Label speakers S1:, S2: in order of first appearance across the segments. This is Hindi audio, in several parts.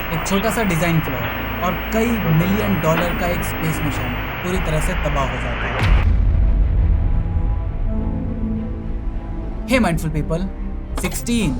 S1: एक छोटा सा डिज़ाइन फ्लॉ और कई मिलियन डॉलर का एक स्पेस मिशन पूरी तरह से तबाह हो जाता है। हे माइंडफुल पीपल, 16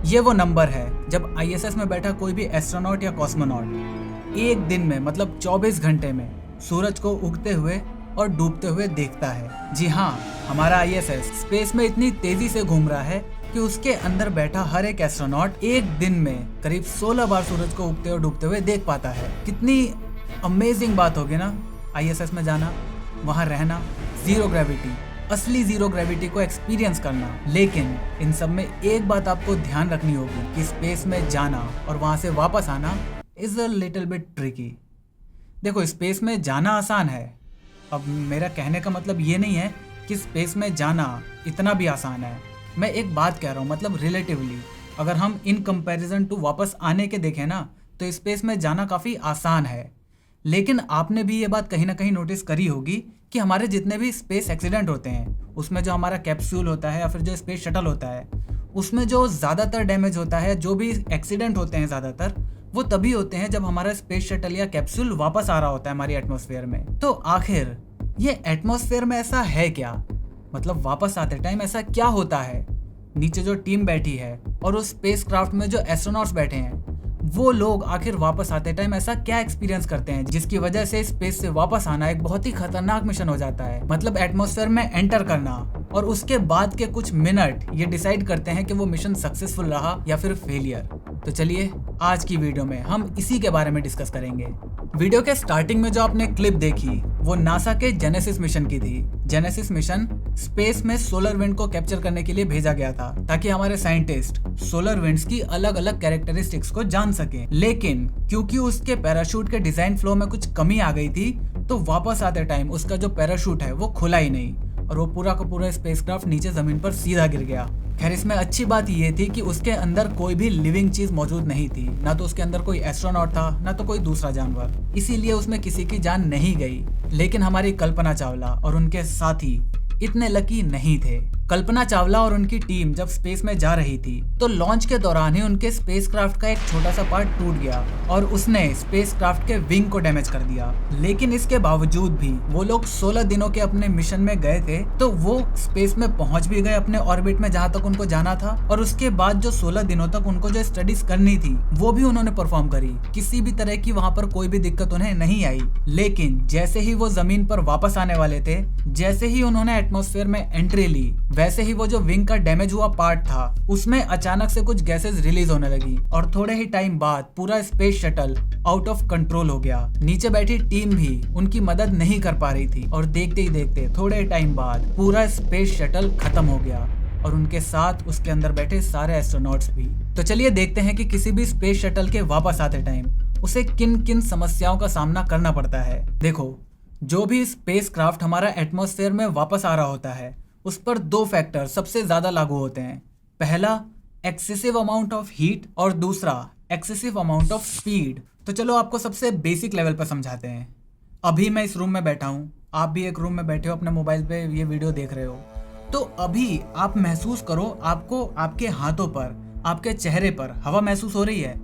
S1: ये वो नंबर है जब आईएसएस में बैठा कोई भी एस्ट्रोनॉट या कॉस्मोनॉट एक दिन में मतलब 24 घंटे में सूरज को उगते हुए और डूबते हुए देखता है। जी हाँ, हमारा आईएसएस स्पेस में इतनी तेजी से घूम रहा है कि उसके अंदर बैठा हर एक एस्ट्रोनॉट एक दिन में करीब 16 बार सूरज को उगते और डूबते हुए देख पाता है। कितनी अमेजिंग बात होगी ना आईएसएस में जाना, वहाँ रहना, जीरो ग्रेविटी, असली जीरो ग्रेविटी को एक्सपीरियंस करना। लेकिन इन सब में एक बात आपको ध्यान रखनी होगी कि स्पेस में जाना और वहाँ से वापस आना is a little bit tricky. देखो, स्पेस में जाना आसान है। अब मेरा कहने का मतलब ये नहीं है कि स्पेस में जाना इतना भी आसान है। मैं एक बात कह रहा हूँ, मतलब रिलेटिवली अगर हम इन कंपैरिजन टू वापस आने के देखें ना, तो स्पेस में जाना काफ़ी आसान है। लेकिन आपने भी ये बात कहीं ना कहीं नोटिस करी होगी कि हमारे जितने भी स्पेस एक्सीडेंट होते हैं उसमें जो हमारा कैप्सूल होता है या फिर जो स्पेस शटल होता है उसमें जो ज़्यादातर डैमेज होता है, जो भी एक्सीडेंट होते हैं ज़्यादातर, वो तभी होते हैं जब हमारा स्पेस शटल या कैप्सूल वापस आ रहा होता है हमारी एटमॉस्फेयर में। तो आखिर ये एटमॉस्फेयर में ऐसा है क्या, मतलब वापस आते टाइम ऐसा क्या होता है? नीचे जो टीम बैठी है और उस स्पेस क्राफ्ट में जो एस्ट्रोनॉट्स बैठे हैं, वो लोग आखिर वापस आते टाइम ऐसा क्या एक्सपीरियंस करते हैं जिसकी वजह से स्पेस से वापस आना एक बहुत ही खतरनाक मिशन हो जाता है। मतलब एटमॉस्फेयर में एंटर करना और उसके बाद के कुछ मिनट ये डिसाइड करते हैं कि वो मिशन सक्सेसफुल रहा या फिर फेलियर। तो चलिए आज की वीडियो में हम इसी के बारे में डिस्कस करेंगे। वीडियो के स्टार्टिंग में जो आपने क्लिप देखी वो नासा के जेनेसिस मिशन की थी। जेनेसिस मिशन स्पेस में सोलर विंड को कैप्चर करने के लिए भेजा गया था ताकि हमारे साइंटिस्ट सोलर विंड्स की अलग अलग कैरेक्टरिस्टिक्स को जान सकें। लेकिन क्योंकि उसके पैराशूट के डिजाइन फ्लो में कुछ कमी आ गई थी, तो वापस आते टाइम उसका जो पैराशूट है वो खुला ही नहीं और वो पूरा का पूरा स्पेसक्राफ्ट नीचे जमीन पर सीधा गिर गया। खैर, इसमें अच्छी बात यह थी कि उसके अंदर कोई भी लिविंग चीज मौजूद नहीं थी, ना तो उसके अंदर कोई एस्ट्रोनॉट था ना तो कोई दूसरा जानवर, इसीलिए उसमें किसी की जान नहीं गई। लेकिन हमारी कल्पना चावला और उनके साथी इतने लकी नहीं थे। कल्पना चावला और उनकी टीम जब स्पेस में जा रही थी तो लॉन्च के दौरान ही उनके स्पेसक्राफ्ट का एक छोटा सा पार्ट टूट गया और उसने स्पेसक्राफ्ट के विंग को डैमेज कर दिया। लेकिन इसके बावजूद भी वो लोग 16 दिनों के अपने मिशन में गए थे, तो वो स्पेस में पहुंच भी गए अपने ऑर्बिट में जहां तक उनको जाना था। और उसके बाद जो 16 दिनों तक उनको जो स्टडीज करनी थी वो भी उन्होंने परफॉर्म करी। किसी भी तरह की वहां पर कोई भी दिक्कत उन्हें नहीं आई। लेकिन जैसे ही वो जमीन पर वापस आने वाले थे, जैसे ही उन्होंने एटमॉस्फेयर में एंट्री ली, वैसे ही वो जो विंग का डैमेज हुआ पार्ट था उसमें अचानक से कुछ गैसेस रिलीज होने लगी और थोड़े ही टाइम बाद पूरा space shuttle out of control हो गया। नीचे बैठी टीम भी उनकी मदद नहीं कर पा रही थी और देखते ही देखते थोड़े टाइम बाद पूरा स्पेस शटल खत्म हो गया और उनके साथ उसके अंदर बैठे सारे एस्ट्रोनॉट्स भी। तो चलिए देखते हैं कि किसी भी स्पेस शटल के वापस आते टाइम उसे किन किन समस्याओं का सामना करना पड़ता है। देखो, जो भी स्पेसक्राफ्ट हमारा एटमॉस्फेयर में वापस आ रहा होता है उस पर दो फैक्टर सबसे ज्यादा लागू होते हैं। पहला, एक्सेसिव अमाउंट ऑफ हीट और दूसरा एक्सेसिव अमाउंट ऑफ स्पीड। तो चलो आपको सबसे बेसिक लेवल पर समझाते हैं। अभी मैं इस रूम में बैठा हूँ, आप भी एक रूम में बैठे हो, अपने मोबाइल पे ये वीडियो देख रहे हो। तो अभी आप महसूस करो, आपको आपके हाथों पर, आपके चेहरे पर हवा महसूस हो रही है?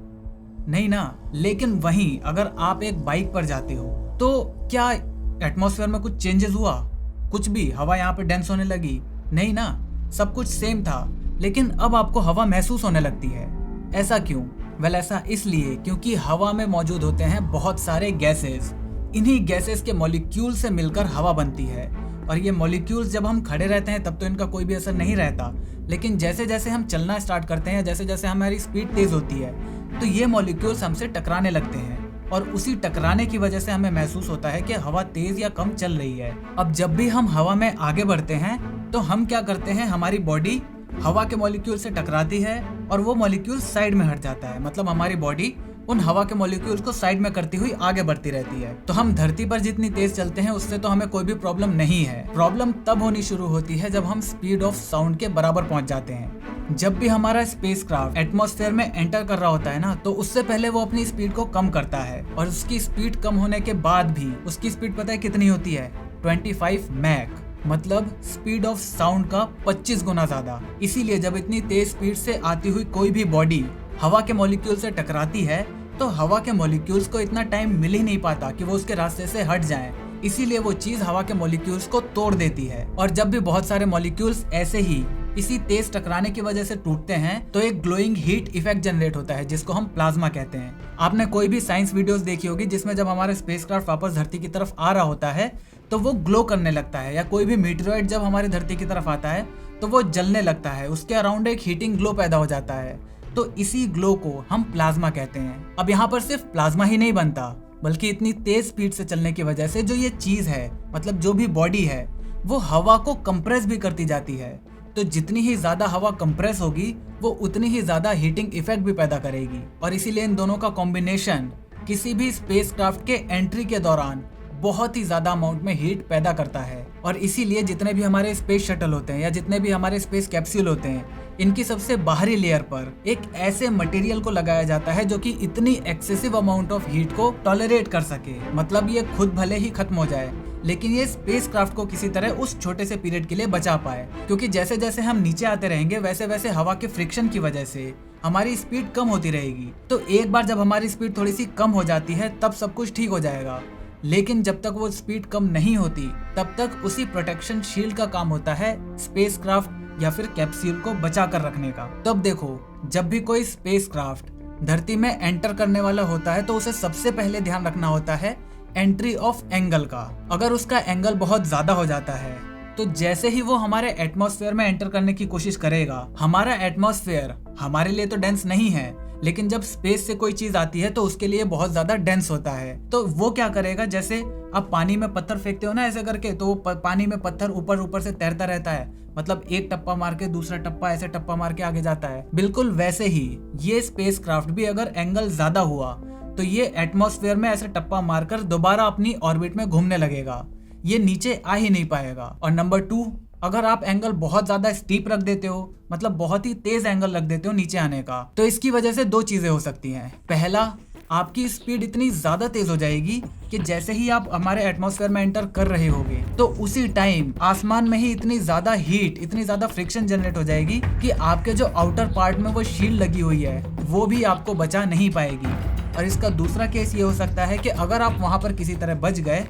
S1: नहीं ना। लेकिन वहीं अगर आप एक बाइक पर जाते हो तो क्या एटमॉस्फेयर में कुछ चेंजेस हुआ? कुछ भी? हवा यहाँ पे डेंस होने लगी? नहीं ना, सब कुछ सेम था। लेकिन अब आपको हवा महसूस होने लगती है। ऐसा क्यों? वेल, ऐसा इसलिए क्योंकि हवा में मौजूद होते हैं बहुत सारे गैसेस। इन्हीं गैसेस के मॉलिक्यूल से मिलकर हवा बनती है और ये मॉलिक्यूल्स जब हम खड़े रहते हैं तब तो इनका कोई भी असर नहीं रहता, लेकिन जैसे जैसे हम चलना स्टार्ट करते हैं, जैसे जैसे हमारी स्पीड तेज होती है, तो ये मॉलिक्यूल्स हमसे टकराने लगते हैं और उसी टकराने की वजह से हमें महसूस होता है कि हवा तेज या कम चल रही है। अब जब भी हम हवा में आगे बढ़ते हैं तो हम क्या करते हैं, हमारी बॉडी हवा के मॉलिक्यूल से टकराती है और वो मॉलिक्यूल साइड में हट जाता है। मतलब हमारी बॉडी उन हवा के मॉलिक्यूल्स को साइड में करती हुई आगे बढ़ती रहती है। तो हम धरती पर जितनी तेज चलते हैं उससे तो हमें कोई भी प्रॉब्लम नहीं है। प्रॉब्लम तब होनी शुरू होती है जब हम स्पीड ऑफ साउंड के बराबर पहुंच जाते हैं। जब भी हमारा स्पेसक्राफ्ट एटमॉस्फेयर में एंटर कर रहा होता है ना, तो उससे पहले वो अपनी स्पीड को कम करता है और उसकी स्पीड कम होने के बाद भी उसकी स्पीड पता है कितनी होती है? 25 मैक, मतलब स्पीड ऑफ साउंड का 25 गुना ज्यादा। इसीलिए जब इतनी तेज स्पीड से आती हुई कोई भी बॉडी हवा के मॉलिक्यूल से टकराती है तो हवा के मॉलिक्यूल्स को इतना टाइम मिल ही नहीं पाता कि वो उसके रास्ते से हट जाएं। इसीलिए वो चीज हवा के मॉलिक्यूल्स को तोड़ देती है। और जब भी बहुत सारे मॉलिक्यूल्स ऐसे ही इसी तेज टकराने की वजह से टूटते हैं तो एक ग्लोइंग हीट इफेक्ट जनरेट होता है, जिसको हम प्लाज्मा कहते हैं। आपने कोई भी साइंस वीडियोस देखी होगी जिसमें जब हमारे स्पेसक्राफ्ट वापस धरती की तरफ आ रहा होता है तो वो ग्लो करने लगता है, या कोई भी मीटेरॉइड जब हमारी धरती की तरफ आता है तो वो जलने लगता है, उसके अराउंड एक हीटिंग ग्लो पैदा हो जाता है। तो इसी ग्लो को हम प्लाज्मा कहते हैं। अब यहाँ पर सिर्फ प्लाज्मा ही नहीं बनता, बल्कि इतनी तेज स्पीड से चलने की वजह से जो ये चीज है, मतलब जो भी बॉडी है, वो हवा को कंप्रेस भी करती जाती है। तो जितनी ही ज्यादा हवा कंप्रेस होगी वो उतनी ही ज्यादा हीटिंग इफेक्ट भी पैदा करेगी। और इसीलिए इन दोनों का कॉम्बिनेशन किसी भी स्पेसक्राफ्ट के एंट्री के दौरान बहुत ही ज्यादा अमाउंट में हीट पैदा करता है। और इसीलिए जितने भी हमारे स्पेस शटल होते हैं या जितने भी हमारे स्पेस कैप्सूल होते हैं, इनकी सबसे बाहरी लेयर पर एक ऐसे मटेरियल को लगाया जाता है जो कि इतनी एक्सेसिव अमाउंट ऑफ हीट को टॉलरेट कर सके। मतलब ये खुद भले ही खत्म हो जाए, लेकिन ये स्पेसक्राफ्ट को किसी तरह उस छोटे से पीरियड के लिए बचा पाए, क्योंकि जैसे जैसे हम नीचे आते रहेंगे वैसे वैसे हवा के फ्रिक्शन की वजह से हमारी स्पीड कम होती रहेगी। तो एक बार जब हमारी स्पीड थोड़ी सी कम हो जाती है तब सब कुछ ठीक हो जाएगा। लेकिन जब तक वो स्पीड कम नहीं होती तब तक उसी प्रोटेक्शन शील्ड का काम होता है स्पेसक्राफ्ट या फिर कैप्सूल को बचा कर रखने का। तब देखो, जब भी कोई स्पेसक्राफ्ट धरती में एंटर करने वाला होता है तो उसे सबसे पहले ध्यान रखना होता है एंट्री ऑफ एंगल का। अगर उसका एंगल बहुत ज्यादा हो जाता है तो जैसे ही वो हमारे एटमॉस्फेयर में एंटर करने की कोशिश करेगा, हमारा एटमॉस्फेयर हमारे लिए तो डेंस नहीं है, लेकिन जब स्पेस से कोई चीज आती है तो उसके लिए बहुत ज्यादा डेंस होता है। तो वो क्या करेगा, जैसे आप पानी में पत्थर फेंकते हो ना ऐसे करके, तो वो पानी में पत्थर ऊपर ऊपर से तैरता रहता है, मतलब एक टप्पा मार के दूसरा टप्पा, ऐसे टप्पा मार के आगे जाता है। बिल्कुल वैसे ही ये स्पेसक्राफ्ट भी अगर एंगल ज्यादा हुआ तो ये एटमॉस्फेयर में ऐसे टप्पा मारकर दोबारा अपनी ऑर्बिट में घूमने लगेगा, ये नीचे आ ही नहीं पाएगा। और नंबर 2, अगर आप एंगल बहुत ज्यादा स्टीप रख देते हो, मतलब बहुत ही तेज एंगल रख देते हो नीचे आने का, तो इसकी वजह से 2 चीजें हो सकती हैं। पहला, आपकी स्पीड इतनी ज्यादा तेज हो जाएगी कि जैसे ही आप हमारे एटमॉस्फेयर में एंटर कर रहे होगे तो उसी टाइम आसमान में ही इतनी ज्यादा हीट, इतनी ज्यादा फ्रिक्शन जनरेट हो जाएगी कि आपके जो आउटर पार्ट में वो शील्ड लगी हुई है वो भी आपको बचा नहीं पाएगी। और इसका दूसरा केस ये हो सकता है कि अगर आप वहां पर किसी तरह बच गए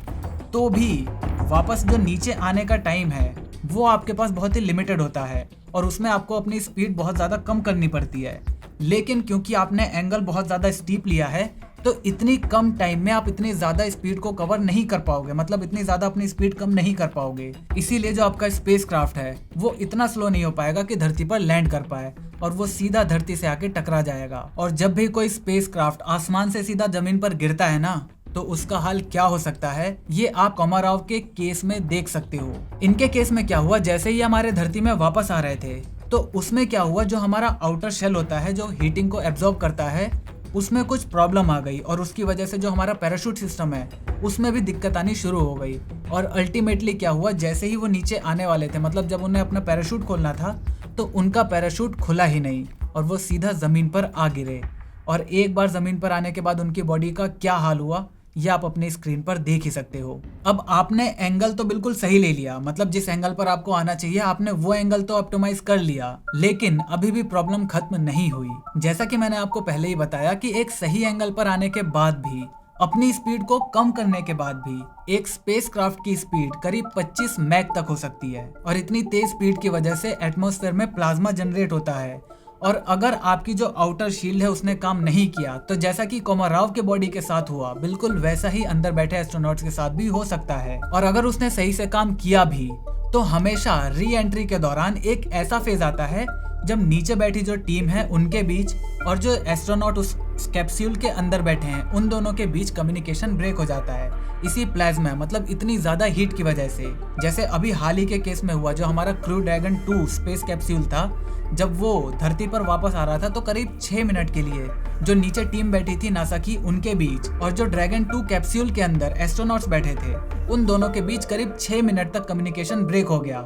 S1: तो भी वापस जो नीचे आने का टाइम है वो आपके पास बहुत ही लिमिटेड होता है और उसमें आपको अपनी स्पीड बहुत ज़्यादा कम करनी पड़ती है। लेकिन क्योंकि आपने एंगल बहुत ज़्यादा स्टीप लिया है तो इतनी कम टाइम में आप इतनी ज़्यादा स्पीड को कवर नहीं कर पाओगे, मतलब इतनी ज़्यादा अपनी स्पीड कम नहीं कर पाओगे। इसीलिए जो आपका स्पेसक्राफ्ट है वो इतना स्लो नहीं हो पाएगा कि धरती पर लैंड कर पाए और वो सीधा धरती से आके टकरा जाएगा। और जब भी कोई स्पेसक्राफ्ट आसमान से सीधा जमीन पर गिरता है ना, तो उसका हाल क्या हो सकता है ये आप कोमारोव के केस में देख सकते हो। इनके केस में क्या हुआ, जैसे ही हमारे धरती में वापस आ रहे थे तो उसमें क्या हुआ, जो हमारा आउटर शेल होता है जो हीटिंग को एब्जॉर्ब करता है उसमें कुछ प्रॉब्लम आ गई और उसकी वजह से जो हमारा पैराशूट सिस्टम है उसमें भी दिक्कत आनी शुरू हो गई। और अल्टीमेटली क्या हुआ, जैसे ही वो नीचे आने वाले थे, मतलब जब उन्हें अपना पैराशूट खोलना था तो उनका पैराशूट खुला ही नहीं और वो सीधा जमीन पर आ गिरे। और एक बार जमीन पर आने के बाद उनकी बॉडी का क्या हाल हुआ ये आप अपनी स्क्रीन पर देख ही सकते हो। अब आपने एंगल तो बिल्कुल सही ले लिया, मतलब जिस एंगल पर आपको आना चाहिए आपने वो एंगल तो ऑप्टिमाइज कर लिया, लेकिन अभी भी प्रॉब्लम खत्म नहीं हुई। जैसा कि मैंने आपको पहले ही बताया कि एक सही एंगल पर आने के बाद भी, अपनी स्पीड को कम करने के बाद भी, एक स्पेसक्राफ्ट की स्पीड करीब 25 मैक तक हो सकती है। और इतनी तेज स्पीड की वजह से एटमॉस्फेयर में प्लाज्मा जनरेट होता है। और अगर आपकी जो आउटर शील्ड है उसने काम नहीं किया तो जैसा कि कोमारोव के बॉडी के साथ हुआ बिल्कुल वैसा ही अंदर बैठे एस्ट्रोनॉट्स के साथ भी हो सकता है। और अगर उसने सही से काम किया भी तो हमेशा री एंट्री के दौरान एक ऐसा फेज आता है जब नीचे बैठी जो टीम है उनके बीच और जो एस्ट्रोनॉट उस कैप्सूल के अंदर बैठे हैं उन दोनों के बीच कम्युनिकेशन ब्रेक हो जाता है इसी प्लाज्मा, मतलब इतनी ज्यादा हीट की वजह से। जैसे अभी हाल ही के केस में हुआ, जो हमारा क्रू ड्रैगन 2 स्पेस कैप्सूल था, जब वो धरती पर वापस आ रहा था तो करीब 6 मिनट के लिए जो नीचे टीम बैठी थी नासा की उनके बीच और जो ड्रैगन 2 कैप्सूल के अंदर एस्ट्रोनॉट्स बैठे थे उन दोनों के बीच करीब 6 मिनट तक कम्युनिकेशन ब्रेक हो गया।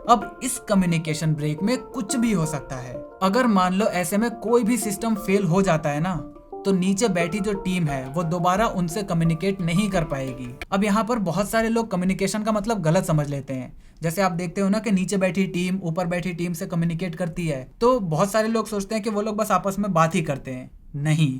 S1: अब इस कम्युनिकेशन ब्रेक में कुछ भी हो सकता है। अगर मान लो ऐसे में कोई भी सिस्टम फेल हो जाता है ना, तो नीचे बैठी जो टीम है वो दोबारा उनसे कम्युनिकेट नहीं कर पाएगी। अब यहाँ पर बहुत सारे लोग कम्युनिकेशन का मतलब गलत समझ लेते हैं। जैसे आप देखते हो ना कि नीचे बैठी टीम ऊपर बैठी टीम से कम्युनिकेट करती है, तो बहुत सारे लोग सोचते हैं कि वो लोग बस आपस में बात ही करते हैं। नहीं,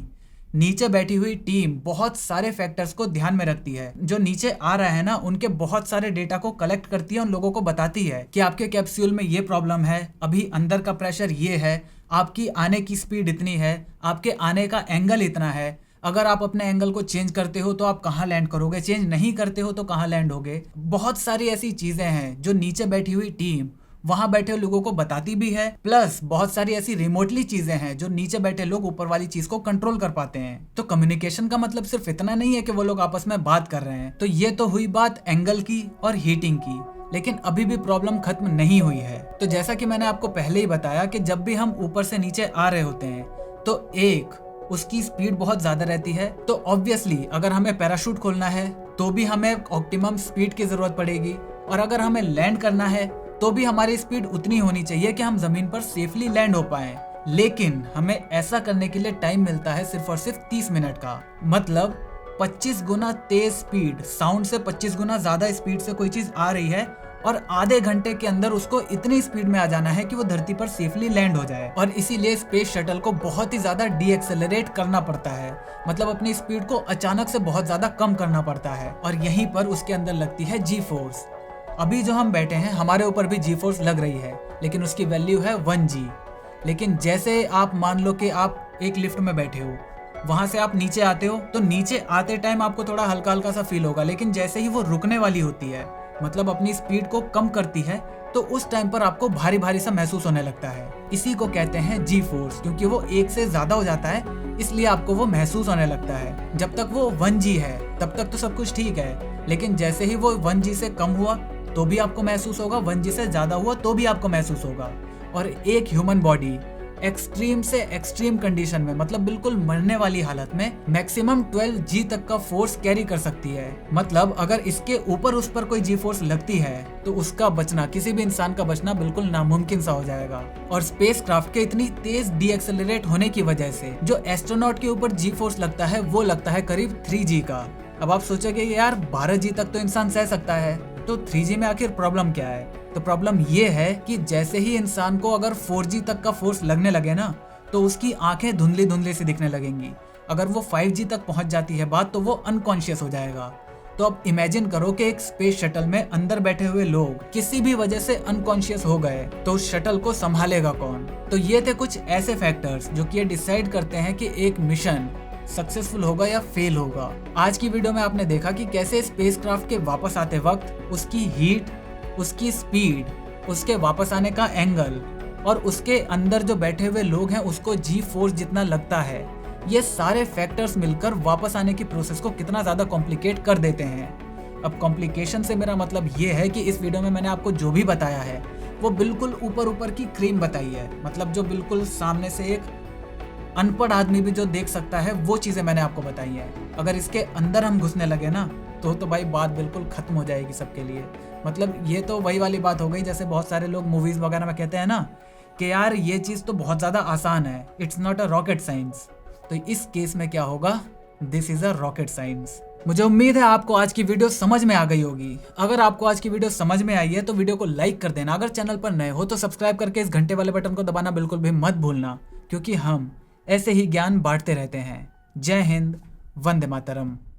S1: नीचे बैठी हुई टीम बहुत सारे फैक्टर्स को ध्यान में रखती है। जो नीचे आ रहा है ना, उनके बहुत सारे डेटा को कलेक्ट करती है, उन लोगों को बताती है कि आपके कैप्सूल में ये प्रॉब्लम है, अभी अंदर का प्रेशर ये है, आपकी आने की स्पीड इतनी है, आपके आने का एंगल इतना है, अगर आप अपने एंगल को चेंज करते हो तो आप कहाँ लैंड करोगे, चेंज नहीं करते हो तो कहाँ लैंड होगे। बहुत सारी ऐसी चीजें हैं जो नीचे बैठी हुई टीम वहां बैठे लोगों को बताती भी है, प्लस बहुत सारी ऐसी रिमोटली चीजें हैं जो नीचे बैठे लोग ऊपर वाली चीज को कंट्रोल कर पाते हैं। तो कम्युनिकेशन का मतलब सिर्फ इतना नहीं है कि वो लोग आपस में बात कर रहे हैं। तो ये तो हुई बात एंगल की और हीटिंग की, लेकिन अभी भी प्रॉब्लम खत्म नहीं हुई है। तो जैसा कि मैंने आपको पहले ही बताया कि जब भी हम ऊपर से नीचे आ रहे होते हैं तो उसकी स्पीड बहुत ज्यादा रहती है। तो ऑब्वियसली अगर हमें पैराशूट खोलना है तो भी हमें ऑप्टिमम स्पीड की जरूरत पड़ेगी, और अगर हमें लैंड करना है तो भी हमारी स्पीड उतनी होनी चाहिए कि हम जमीन पर सेफली लैंड हो पाए। लेकिन हमें ऐसा करने के लिए टाइम मिलता है सिर्फ और सिर्फ 30 मिनट का। मतलब 25 गुना तेज स्पीड, साउंड से 25 गुना ज्यादा स्पीड से कोई चीज आ रही है, और आधे घंटे के अंदर उसको इतनी स्पीड में आ जाना है कि वो धरती पर सेफली लैंड हो जाए। और इसीलिए स्पेस शटल को बहुत ही ज्यादा डीएक्सेलरेट करना पड़ता है, मतलब अपनी स्पीड को अचानक से बहुत ज्यादा कम करना पड़ता है, और यहीं पर उसके अंदर लगती है जी फोर्स। अभी जो हम बैठे हैं हमारे ऊपर भी जी फोर्स लग रही है, लेकिन उसकी वैल्यू है 1G। लेकिन जैसे आप मान लो कि आप एक लिफ्ट में बैठे हो, वहां से आप नीचे आते हो, तो नीचे आते टाइम आपको थोड़ा हल्का हल्का सा फील होगा, लेकिन जैसे ही वो रुकने वाली होती है, मतलब अपनी स्पीड को कम करती है, तो उस टाइम पर आपको भारी भारी सा महसूस होने लगता है। इसी को कहते हैं जी फोर्स, क्योंकि वो 1 से ज्यादा हो जाता है, इसलिए आपको वो महसूस होने लगता है। जब तक वो 1G है तब तक तो सब कुछ ठीक है, लेकिन जैसे ही वो 1G से कम हुआ तो भी आपको महसूस होगा, 1G से ज्यादा हुआ तो भी आपको महसूस होगा। और एक ह्यूमन बॉडी एक्सट्रीम से एक्सट्रीम कंडीशन में, मतलब बिल्कुल मरने वाली हालत में, मैक्सिमम 12G तक का फोर्स कैरी कर सकती है। मतलब अगर इसके ऊपर उस पर कोई जी फोर्स लगती है तो उसका बचना, किसी भी इंसान का बचना बिल्कुल नामुमकिन सा हो जाएगा। और स्पेस क्राफ्ट के इतनी तेज डीएक्सेलरेट होने की वजह से जो एस्ट्रोनॉट के ऊपर जी फोर्स लगता है वो लगता है करीब 3G का। अब आप सोचोगे यार 12G तक तो इंसान सह सकता है, तो 3G में आखिर प्रॉब्लम क्या है? तो प्रॉब्लम ये है कि जैसे ही इंसान को अगर 4G तक का फोर्स लगने लगे ना, तो उसकी आंखें धुंधली धुंधली सी दिखने लगेंगी। अगर वो 5G तक पहुंच जाती है बात, तो वो अनकॉन्शियस हो जाएगा। तो अब इमेजिन करो कि एक स्पेस शटल में अंदर बैठे हुए लोग किसी भी वजह से अनकॉन्शियस हो गए, तो उस शटल को संभालेगा कौन? तो ये थे कुछ ऐसे फैक्टर्स जो कि ये डिसाइड करते हैं कि एक मिशन सक्सेसफुल होगा या फेल होगा। आज की वीडियो में आपने देखा कि कैसे स्पेसक्राफ्ट के वापस आते वक्त उसकी हीट, उसकी स्पीड, उसके वापस आने का एंगल, और उसके अंदर जो बैठे हुए लोग हैं उसको जी फोर्स जितना लगता है, ये सारे फैक्टर्स मिलकर वापस आने की प्रोसेस को कितना ज्यादा कॉम्प्लिकेट कर देते हैं। अब कॉम्प्लिकेशन से मेरा मतलब ये है कि इस वीडियो में मैंने आपको जो भी बताया है वो बिल्कुल ऊपर ऊपर की क्रीम बताई है, मतलब जो बिल्कुल सामने से एक अनपढ़ आदमी भी जो देख सकता है वो चीजें मैंने आपको बताई है। अगर इसके अंदर हम घुसने लगे ना तो भाई बात बिल्कुल खत्म हो जाएगी सबके लिए। मतलब ये तो वही वाली बात हो गई जैसे बहुत सारे लोग मूवीज वगैरह में कहते हैं ना कि यार ये चीज तो बहुत ज्यादा आसान है, it's not a rocket science. तो इस केस में क्या होगा, this is a rocket science. मुझे उम्मीद है आपको आज की वीडियो समझ में आ गई होगी। अगर आपको आज की वीडियो समझ में आई है तो वीडियो को लाइक कर देना। अगर चैनल पर नए हो तो सब्सक्राइब करके इस घंटे वाले बटन को दबाना बिल्कुल भी मत भूलना, क्योंकि हम ऐसे ही ज्ञान बांटते रहते हैं। जय हिंद, वंदे मातरम।